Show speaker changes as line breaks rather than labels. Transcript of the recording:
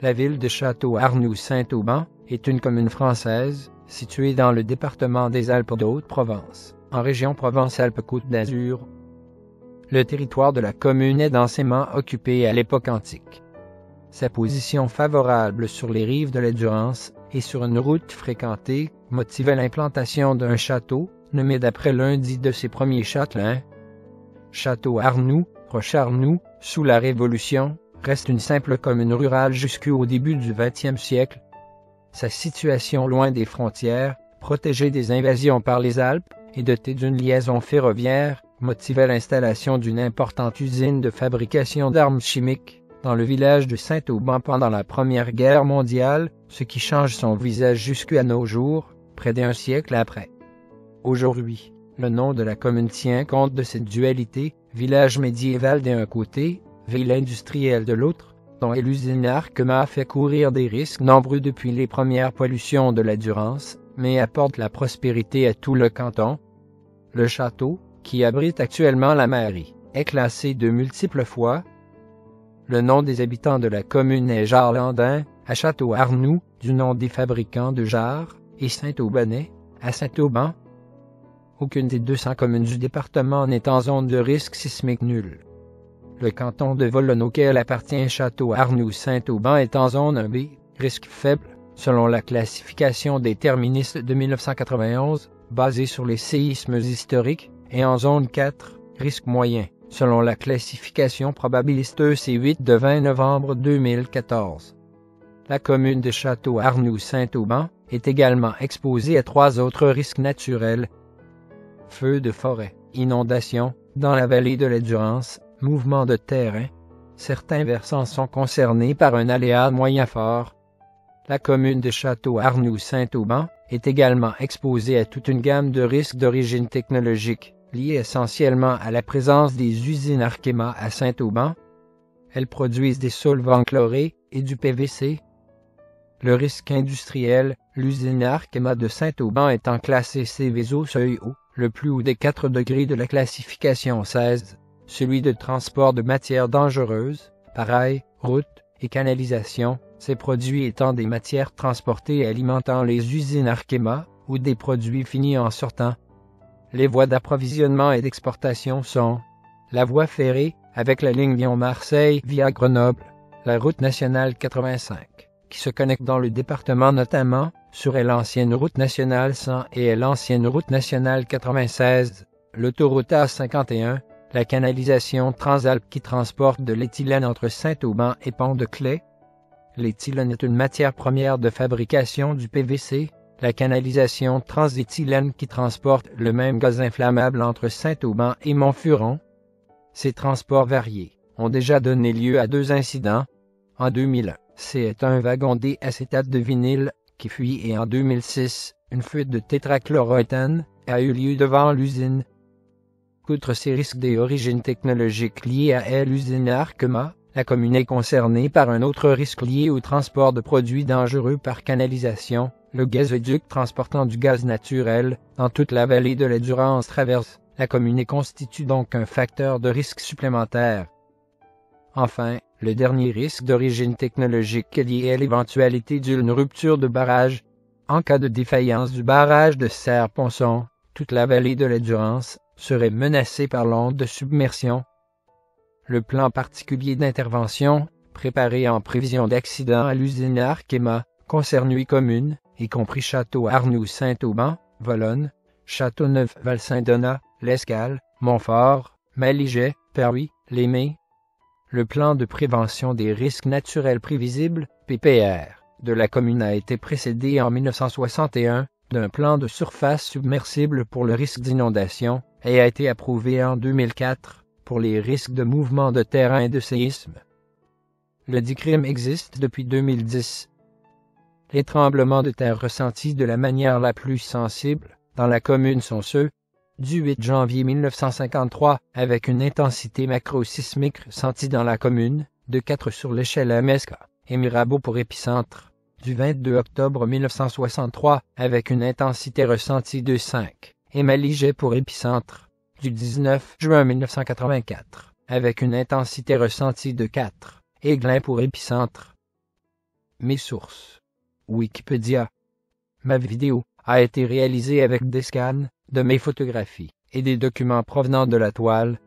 La ville de Château-Arnoux-Saint-Auban est une commune française située dans le département des Alpes de Haute-Provence, en région Provence-Alpes-Côte d'Azur. Le territoire de la commune est densément occupé à l'époque antique. Sa position favorable sur les rives de la Durance et sur une route fréquentée motivait l'implantation d'un château, nommé d'après l'un de ses premiers châtelains. Château-Arnoux, proche Arnoux, sous la Révolution, reste une simple commune rurale jusqu'au début du XXe siècle. Sa situation loin des frontières, protégée des invasions par les Alpes et dotée d'une liaison ferroviaire, motivait l'installation d'une importante usine de fabrication d'armes chimiques dans le village de Saint-Auban pendant la Première Guerre mondiale, ce qui change son visage jusqu'à nos jours, près d'un siècle après. Aujourd'hui, le nom de la commune tient compte de cette dualité, village médiéval d'un côté, ville industrielle de l'autre, dont l'usine Arkema fait courir des risques nombreux depuis les premières pollutions de la Durance, mais apporte la prospérité à tout le canton. Le château, qui abrite actuellement la mairie, est classé de multiples fois. Le nom des habitants de la commune est Jarlandin, à Château-Arnoux, du nom des fabricants de jarres, et Saint-Aubanais, à Saint-Auban. Aucune des 200 communes du département n'est en zone de risque sismique nul. Le canton de Volonne auquel appartient Château-Arnoux-Saint-Auban est en zone 1B, risque faible, selon la classification des terministes de 1991, basée sur les séismes historiques, et en zone 4, risque moyen, selon la classification probabiliste EC8 de 20 novembre 2014. La commune de Château-Arnoux-Saint-Auban est également exposée à 3 autres risques naturels: feux de forêt, inondations, dans la vallée de la Durance, mouvements de terrain. Certains versants sont concernés par un aléa moyen fort. La commune de Château-Arnoux-Saint-Auban est également exposée à toute une gamme de risques d'origine technologique, liés essentiellement à la présence des usines Arkema à Saint-Auban. Elles produisent des solvants chlorés et du PVC. Le risque industriel, l'usine Arkema de Saint-Auban étant classée Céveso seuil haut, le plus haut des 4 degrés de la classification 16, celui de transport de matières dangereuses, pareil, routes et canalisations, ces produits étant des matières transportées alimentant les usines Arkema ou des produits finis en sortant. Les voies d'approvisionnement et d'exportation sont la voie ferrée, avec la ligne Lyon-Marseille via Grenoble, la route nationale 85, qui se connecte dans le département notamment sur l'ancienne route nationale 100 et l'ancienne route nationale 96, l'autoroute A51, la canalisation Transalpes qui transporte de l'éthylène entre Saint-Auban et Pont-de-Claix. L'éthylène est une matière première de fabrication du PVC. La canalisation Transéthylène qui transporte le même gaz inflammable entre Saint-Auban et Montfuron. Ces transports variés ont déjà donné lieu à 2 incidents. En 2001, c'est un wagon d'acétate de vinyle qui fuit et en 2006, une fuite de tétrachloroéthane a eu lieu devant l'usine. Outre ces risques d'origine technologique liés à l'usine Arkema, la commune est concernée par un autre risque lié au transport de produits dangereux par canalisation. Le gazoduc transportant du gaz naturel dans toute la vallée de la Durance traverse la commune et constitue donc un facteur de risque supplémentaire. Enfin, le dernier risque d'origine technologique est lié à l'éventualité d'une rupture de barrage. En cas de défaillance du barrage de Serre-Ponçon, toute la vallée de la Durance serait menacée par l'onde de submersion. Le plan particulier d'intervention, préparé en prévision d'accident à l'usine Arkema, concerne 8 communes, y compris Château-Arnoux-Saint-Auban, Volonne, Châteauneuf-Val-Saint-Donat, L'Escale, Montfort, Maliget, Perruy, Lémé. Le plan de prévention des risques naturels prévisibles, PPR, de la commune a été précédé en 1961 d'un plan de surface submersible pour le risque d'inondation et a été approuvé en 2004 pour les risques de mouvement de terrain et de séisme. Le DICRIM existe depuis 2010. Les tremblements de terre ressentis de la manière la plus sensible dans la commune sont ceux du 8 janvier 1953, avec une intensité macro-sismique ressentie dans la commune, de 4 sur l'échelle AMESCA, et Mirabeau pour épicentre, du 22 octobre 1963, avec une intensité ressentie de 5, et Maliget pour épicentre, du 19 juin 1984, avec une intensité ressentie de 4, et Glin pour épicentre. Mes sources. Wikipédia. Ma vidéo a été réalisée avec des scans de mes photographies et des documents provenant de la toile